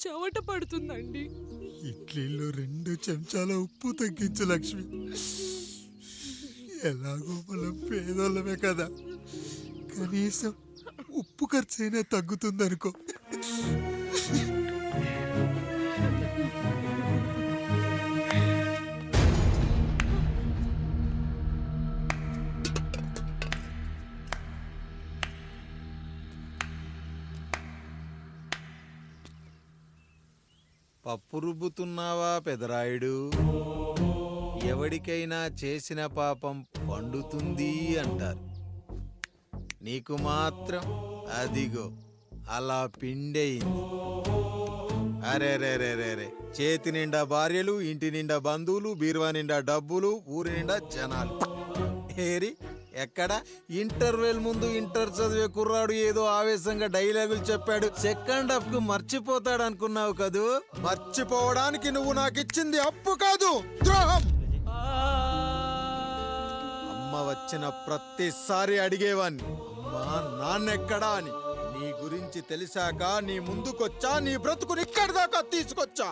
చెమట పడుతుందండి. ఇడ్లీలో 2 చెంచాల ఉప్పు తగ్గించు లక్ష్మి. ఎలాగో మనం పేదోళ్ళమే కదా, కనీసం ఉప్పు ఖర్చైనా తగ్గుతుందనుకో. పప్పు రుబ్బుతున్నావా పెదరాయుడు? ఎవడికైనా చేసిన పాపం పండుతుంది అంటారు. నీకు మాత్రం అదిగో అలా పిండయింది. అరే రే రే రే రే, చేతి నిండా భార్యలు, ఇంటి నిండా బంధువులు, బీరువా నిండా డబ్బులు, ఊరి నిండా జనాలు. ఏరి ఎక్కడ? ఇంటర్వెల్ ముందు ఇంటర్ చదివే కుర్రాడు ఏదో ఆవేశంగా డైలాగులు చెప్పాడు, సెకండ్ హాఫ్ కు మర్చిపోతాడు అనుకున్నావు కదూ? మర్చిపోవడానికి నువ్వు నాకు ఇచ్చింది అప్పు కాదు, ద్రోహం. అమ్మ వచ్చిన ప్రతిసారి అడిగేవాణ్ణి, అమ్మా నాన్నెక్కడా అని. నీ గురించి తెలిసాక నీ ముందుకొచ్చా, నీ బ్రతుకుని ఇక్కడి దాకా తీసుకొచ్చా.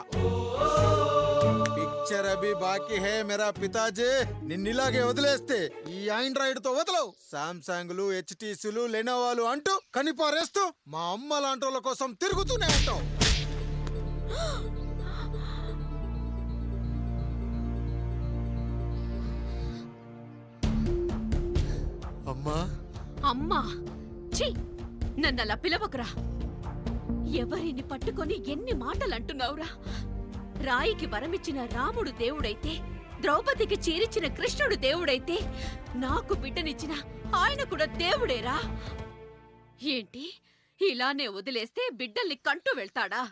పిక్చర్ అభి బాకీ హే మేరా పితాజీ. నిన్నిలాగే వదిలేస్తే ఈ ఆండ్రాయిడ్ తో వదలవు. సామ్సంగ్లు, హెచ్టీసీలు, లెనోవాలు అంటూ కనిపారేస్తూ మా అమ్మ లాంటోళ్ళ కోసం తిరుగుతూనే ఉంటావు. అమ్మా అమ్మా, ఛీ, నన్నలా పిలవకురా. ఎవరిని పట్టుకొని ఎన్ని మాటలు అంటున్నావురా? రాయికి వరమిచ్చిన రాముడు దేవుడైతే, ద్రౌపదికి చీరిచ్చిన కృష్ణుడు దేవుడైతే, నాకు బిడ్డనిచ్చిన ఆయన కూడా దేవుడేరా. ఏంటి, ఇలానే వదిలేస్తే బిడ్డల్ని కంటూ వెళ్తాడా?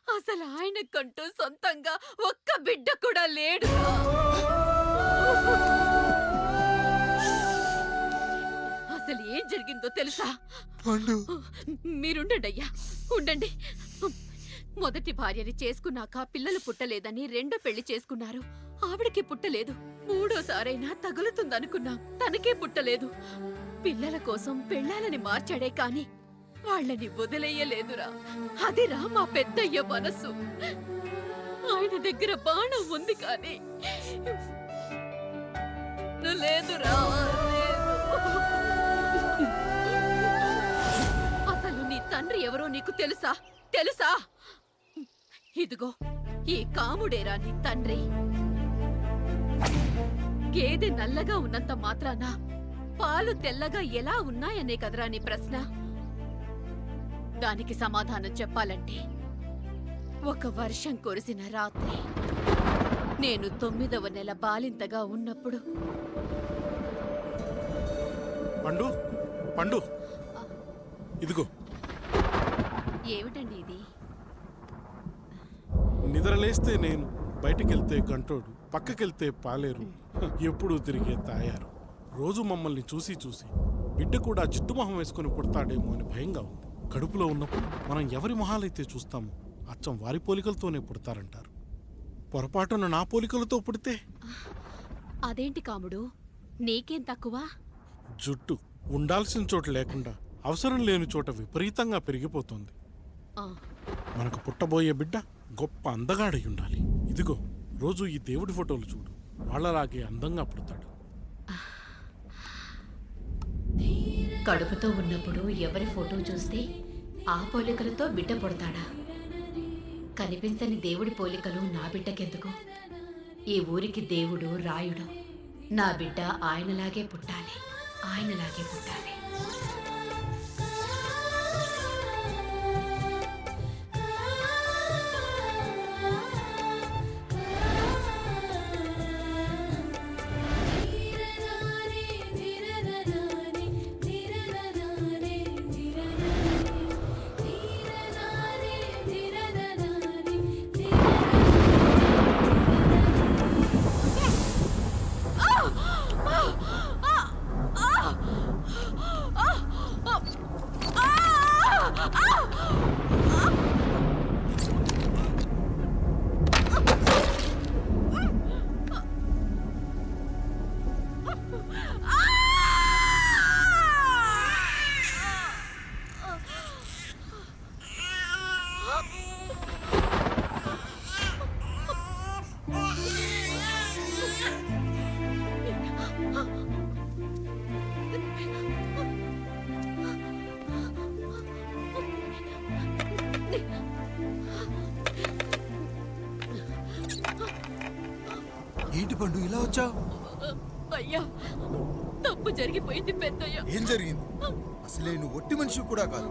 అసలు ఆయన కంటూ సొంతంగా ఒక్క బిడ్డ కూడా లేడు. అసలు ఏం జరిగిందో తెలుసా? మీరుండండి అయ్యా, ఉండండి. మొదటి భార్యని చేసుకున్నాక పిల్లలు పుట్టలేదని రెండో పెళ్లి చేసుకున్నారు. ఆవిడకి పుట్టలేదు. మూడోసారైనా తగులుతుందనుకున్నాం, తనకే పుట్టలేదు. పిల్లల కోసం పెళ్ళాలని మార్చాడే కాని వాళ్ళని వదిలేయలేదురా. అదిరా మా పెద్దయ్య మనసు. ఆయన దగ్గర బాణం ఉంది కానీ లేదురా, అసలు నీ తండ్రి ఎవరో నీకు తెలుసా? తెలుసా? ఇదిగో ఈ కాముడేరా నీ తండ్రి. గేదె నల్లగా ఉన్నంత మాత్రాన పాలు తెల్లగా ఎలా ఉన్నాయనే కదరా నీ ప్రశ్న. దానికి సమాధానం చెప్పాలంటే, ఒక వర్షం కురిసిన రాత్రి నేను 9వ నెల బాలింతగా ఉన్నప్పుడు. పండు పండు, ఇదిగో. ఏమిటండి ఇది? నిద్రలేస్తే నేను, బయటకెళ్తే గంటోడు, పక్కకెళ్తే పాలేరు, ఎప్పుడూ తిరిగే తాయారు. రోజు మమ్మల్ని చూసి చూసి బిడ్డ కూడా జిడ్డు మొహం వేసుకుని పుడతాడేమో అని భయంగా ఉంది. కడుపులో ఉన్నప్పుడు మనం ఎవరి మొహాలైతే చూస్తామో అచ్చం వారి పోలికలతోనే పుడతారంటారు. పొరపాటున నా పోలికలతో పుడితే? అదేంటి కాముడు, నీకేం తక్కువ? జుట్టు ఉండాల్సిన చోట లేకుండా అవసరం లేని చోట విపరీతంగా పెరిగిపోతుంది. మనకు పుట్టబోయే బిడ్డ గొప్ప అందగాడై ఉండాలి. ఇదిగో, రోజు ఈ దేవుడి ఫోటోలు చూడు, వాళ్ళలాగే అందంగా పుడతాడు. కడుపుతో ఉన్నప్పుడు ఎవరి ఫోటో చూస్తే ఆ పోలికలతో బిడ్డ పుడతాడా? కనిపించని దేవుడి పోలికలు నా బిడ్డకెందుకు? ఈ ఊరికి దేవుడు రాయుడు. నా బిడ్డ ఆయనలాగే పుట్టాలి, ఆయనలాగే పుట్టాలి. ఏంటి పండు ఇలా వచ్చావు? అయ్యా, తప్పు జరిగిపోయింది పెద్దయ్య. ఏం జరిగింది? అసలే నువ్వు ఒట్టి మనిషి కూడా కాదు.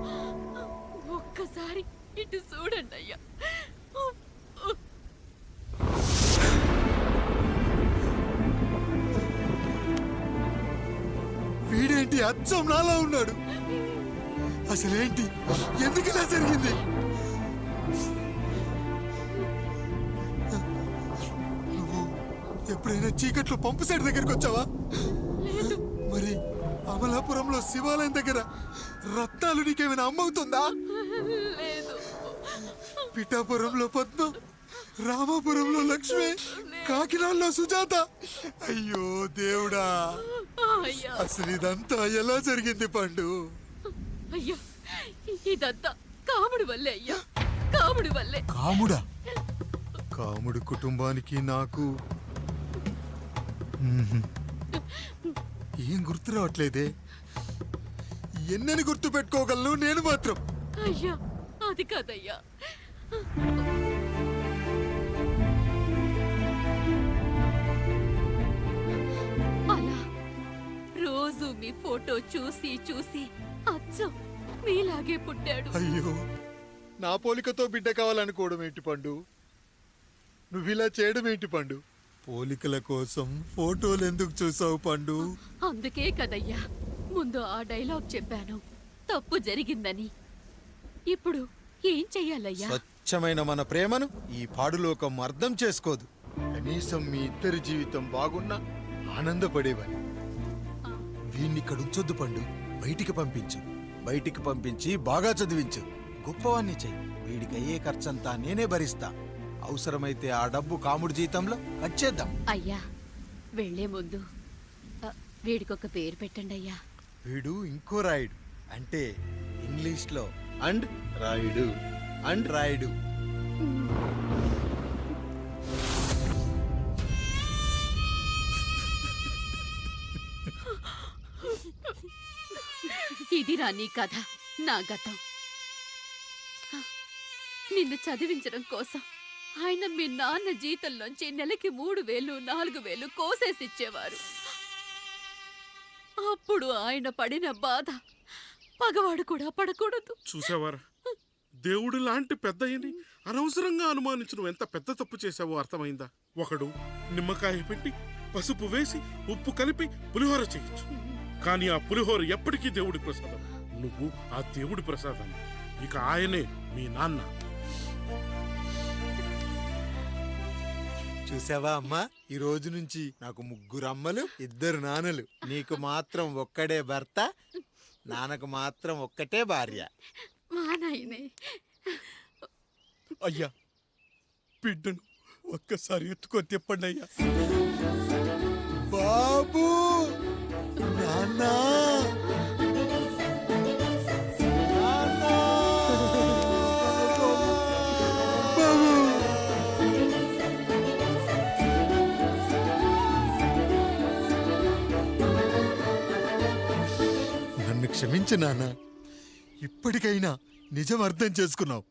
ఒక్కసారి ఇటు చూడండి అయ్యా. వీడేంటి అచ్చం నాలా ఉన్నాడు? అసలేంటి, ఎందుకు ఇలా జరిగింది? నువ్వు ఎప్పుడైనా చీకట్లో పంపు సైడ్ దగ్గరికి వచ్చావా? మరి అమలాపురంలో శివాలయం దగ్గర రత్నాలు నీకేమైనా అమ్మవుతుందా? లేదు. పిఠాపురంలో పద్మ, రామాపురంలో లక్ష్మి, కాకినాడలో సుజాత. అయ్యో దేవుడా, అయ్యా, అసలు ఇదంతా ఎలా జరిగింది పండు? అయ్యా, ఇదంతా కాముడి వల్లే అయ్యా, కాముడి వల్లే. కాముడా? కాముడు కుటుంబానికి నాకు ఏం గుర్తు రావట్లేదే. ఎన్నని గుర్తు పెట్టుకోగలను నేను మాత్రం. అయ్యా, అది కాదయ్యా. అలా రోజు మీ ఫోటో చూసి చూసి అచ్చం మీలాగే పుట్టాడు. అయ్యో, నా పోలికతో బిడ్డ కావాలనుకోవడం ఏంటి పండు? నువ్విలా చేయడం ఏంటి పండు? పోలికల కోసం ఫోటోలు ఎందుకు చూసావు పండు? అందుకే కదయ్యా ముందు ఆ డైలాగ్ చెప్పాను, తప్పు జరిగిందని. ఇప్పుడు ఏం చెయ్యాలయ్యా? స్వచ్ఛమైన మన ప్రేమను ఈ పాడులోకం అర్థం చేసుకోదు. కనీసం మీ ఇద్దరి జీవితం బాగున్నా ఆనందపడేవాని. వీణ్ణి ఇక్కడ ఉంచొద్దు పండు, బయటికి పంపించు. బయటికి పంపించి బాగా చదివించు, గొప్పవాణ్ణి చెయ్యి. వీడికి అయ్యే ఖర్చంతా నేనే భరిస్తా. అవసరమైతే ఆ డబ్బు కాముడి జీతంలో కట్ చేద్దాం. అయ్యా, వెళ్లే ముందు వీడికొక పేరు పెట్టండి అయ్యా. వీడు ఇంకో రాయుడు, అంటే ఇంగ్లీష్ లో అండ్ రాయుడు, అండ్ రాయుడు. ఇదిరా నీ కథ, నా గతం. నిన్ను చదివించడం కోసం ఆయన మీ నాన్న జీతంలోంచి నెలకి 3,000, 4,000 కోసేసిచ్చేవారు. అప్పుడు ఆయన పడిన బాధ పగవాడు కూడా పడకూడదు. చూసావారా, దేవుడు లాంటి పెద్దయ్యని అనవసరంగా అనుమానించు ఎంత పెద్ద తప్పు చేశావో అర్థమైందా? ఒకడు నిమ్మకాయ పెట్టి పసుపు వేసి ఉప్పు కలిపి పులిహోర చేయొచ్చు, కానీ ఆ పులిహోర ఎప్పటికీ దేవుడి ప్రసాదం. నువ్వు ఆ దేవుడి ప్రసాదం, ఇక ఆయనే మీ నాన్న. చూసావా అమ్మా, ఈ రోజు నుంచి నాకు 3 అమ్మలు, 2 నాన్నలు. నీకు మాత్రం ఒక్కడే భర్త, నాన్నకు మాత్రం ఒక్కటే భార్య. మా నాయనే. అయ్యా, బిడ్డను ఒక్కసారి ఎత్తుకొని తిప్పండి అయ్యా. బాబు, నాన్నా, నన్ను క్షమించు నాన్న. ఇప్పటికైనా నిజం అర్థం చేసుకున్నావు.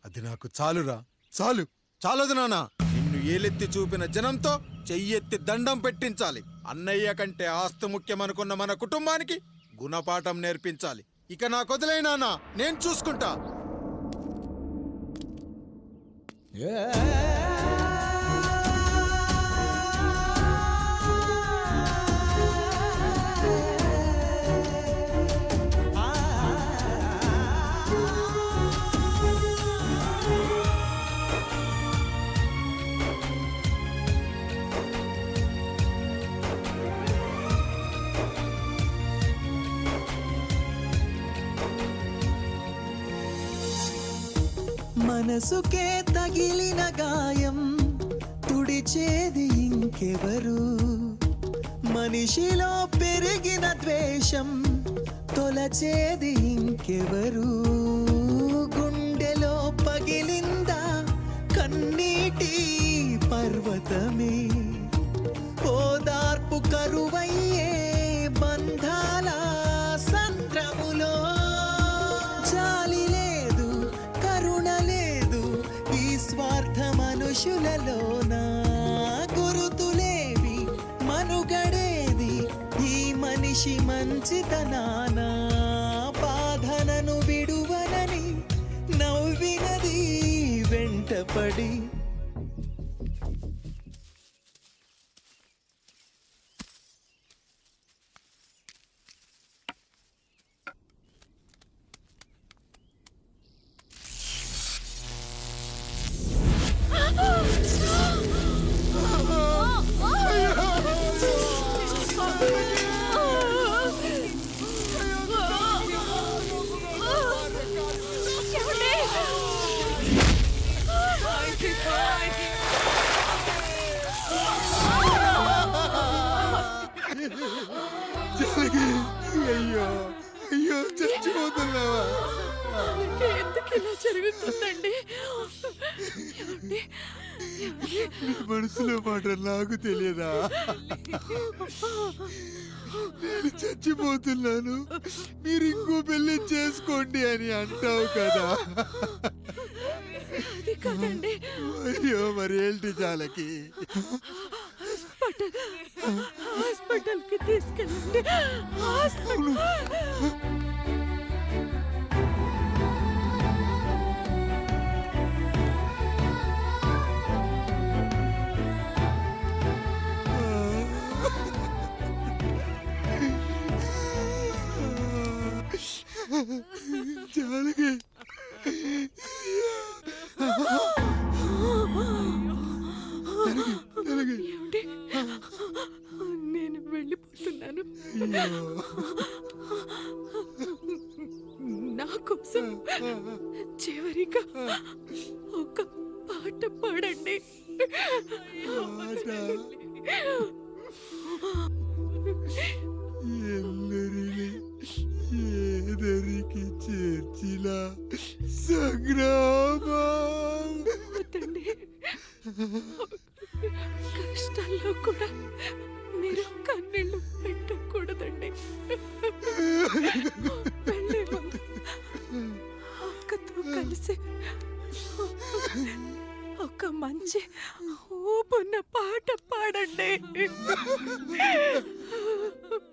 అది నాకు చాలురా, చాలు. చాలదు నాన్న, నిన్ను ఏలెత్తి చూపిన జనంతో చెయ్యెత్తి దండం పెట్టించాలి. అన్నయ్య కంటే ఆస్తి ముఖ్యమనుకున్న మన కుటుంబానికి గుణపాఠం నేర్పించాలి. ఇక నాకు వదిలే నాన్న, నేను చూసుకుంటా. మనసుకే తగిలిన గాయం తుడిచేది ఇంకెవరు? మనిషిలో పెరిగిన ద్వేషం తొలచేది ఇంకెవరు? గుండెలో పగిలిందా కన్నీటి పర్వతమే? ఓదార్పు కరువయ్యే బంధాల సంద్రములో జాలి లేదు, మనుషులలోన గురుతులేవి మనుగడేది ఈ మనిషి మంచితనాన బాధనను విడువనని నవ్వినది వెంటపడి అయ్యో అయ్యో చచ్చిపోతున్నావా? ఎందుకు ఇలా జరుగుతుందండి? ఏమండి? నీ మనసులో మాట నాకు తెలియదా? నేను చచ్చిపోతున్నాను, మీరు ఇంకో పెళ్లి చేసుకోండి అని అంటావు కదా. అది కాదండి. అయ్యో మరి ఏంటి జానకి? హాస్పిటల్కి తీసుకెళ్ళండి. హాస్పిటల్. జానకి ఏమండి? నేను వెళ్ళిపోతున్నాను. నా కోసం చివరిగా ఒక పాట పాడండి. ఎల్లరిని ఏదరికి చేర్చిన సంగ్రామం. వద్దండి. కష్టాల్లో కూడా మీరు కన్నీళ్ళు పెట్టకూడదండి. వెళ్ళే ముందు అక్కతో కలిసి ఒక మంచి ఊపున్న పాట పాడండి.